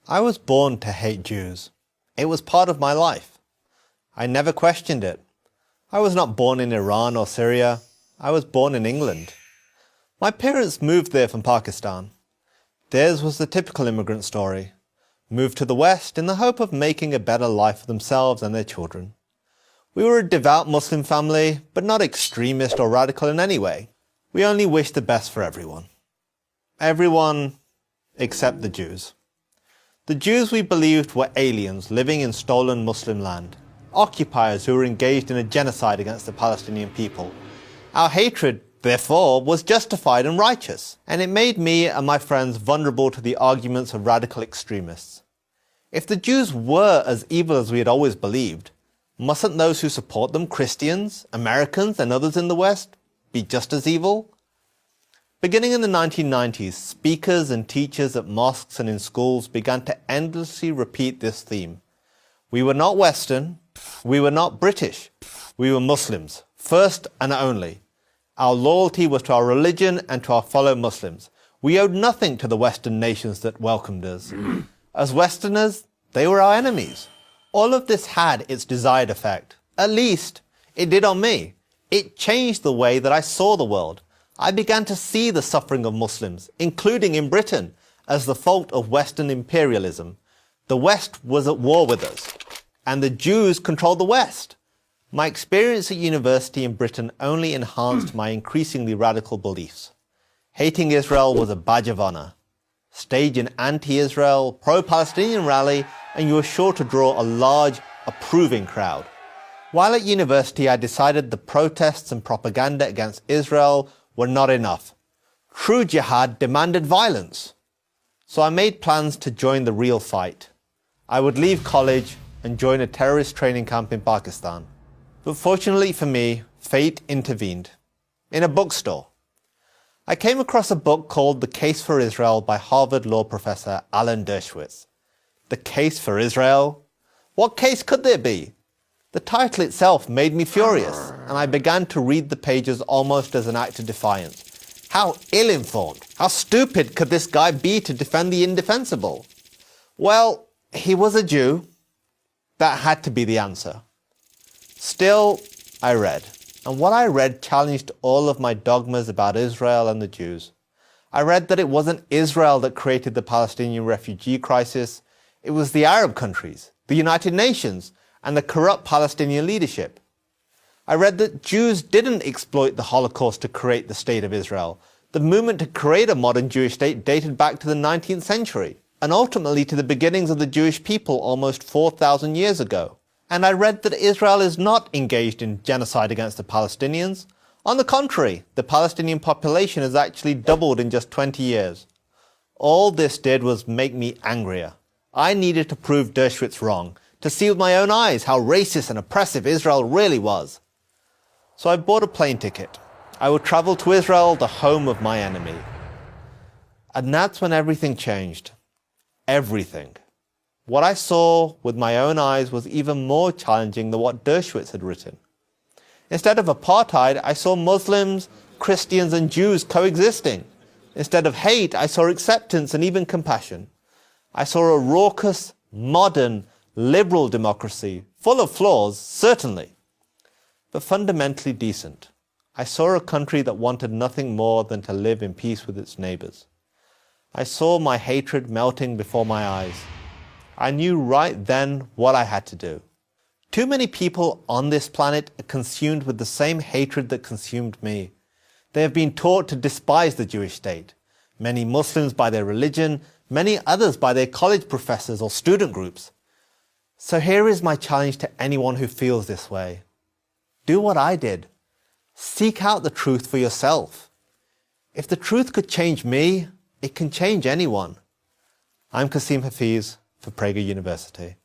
I was born to hate Jews. It was part of my life. I never questioned it. I was not born in Iran or Syria. I was born in England. My parents moved there from Pakistan. Theirs was the typical immigrant story. Moved to the West in the hope of making a better life for themselves and their children. We were a devout Muslim family, but not extremist or radical in any way. We only wished the best for everyone. Everyone except the Jews. The Jews we believed were aliens living in stolen Muslim land, occupiers who were engaged in a genocide against the Palestinian people. Our hatred, therefore, was justified and righteous, and it made me and my friends vulnerable to the arguments of radical extremists. If the Jews were as evil as we had always believed, mustn't those who support them, Christians, Americans, and others in the West, be just as evil? Beginning in the 1990s, speakers and teachers at mosques and in schools began to endlessly repeat this theme. We were not Western, we were not British, we were Muslims, first and only. Our loyalty was to our religion and to our fellow Muslims. We owed nothing to the Western nations that welcomed us. As Westerners, they were our enemies. All of this had its desired effect. At least, it did on me. It changed the way that I saw the world. I began to see the suffering of Muslims, including in Britain, as the fault of Western imperialism. The West was at war with us, and the Jews controlled the West. My experience at university in Britain only enhanced my increasingly radical beliefs. Hating Israel was a badge of honor. Stage an anti-Israel, pro-Palestinian rally, and you were sure to draw a large, approving crowd. While at university, I decided the protests and propaganda against Israel were not enough. True jihad demanded violence. So I made plans to join the real fight. I would leave college and join a terrorist training camp in Pakistan. But fortunately for me, fate intervened. In a bookstore. I came across a book called The Case for Israel by Harvard law professor Alan Dershowitz. The Case for Israel? What case could there be? The title itself made me furious, and I began to read the pages almost as an act of defiance. How ill-informed, how stupid could this guy be to defend the indefensible? Well, he was a Jew. That had to be the answer. Still, I read, and what I read challenged all of my dogmas about Israel and the Jews. I read that it wasn't Israel that created the Palestinian refugee crisis. It was the Arab countries, the United Nations, and the corrupt Palestinian leadership. I read that Jews didn't exploit the Holocaust to create the State of Israel. The movement to create a modern Jewish state dated back to the 19th century, and ultimately to the beginnings of the Jewish people almost 4,000 years ago. And I read that Israel is not engaged in genocide against the Palestinians. On the contrary, the Palestinian population has actually doubled in just 20 years. All this did was make me angrier. I needed to prove Dershowitz wrong, to see with my own eyes how racist and oppressive Israel really was. So I bought a plane ticket. I would travel to Israel, the home of my enemy. And that's when everything changed. Everything. What I saw with my own eyes was even more challenging than what Dershowitz had written. Instead of apartheid, I saw Muslims, Christians, and Jews coexisting. Instead of hate, I saw acceptance and even compassion. I saw a raucous, modern, liberal democracy, full of flaws, certainly, but fundamentally decent. I saw a country that wanted nothing more than to live in peace with its neighbors. I saw my hatred melting before my eyes. I knew right then what I had to do. Too many people on this planet are consumed with the same hatred that consumed me. They have been taught to despise the Jewish state. Many Muslims by their religion, many others by their college professors or student groups. So here is my challenge to anyone who feels this way. Do what I did. Seek out the truth for yourself. If the truth could change me, it can change anyone. I'm Kasim Hafiz for Prager University.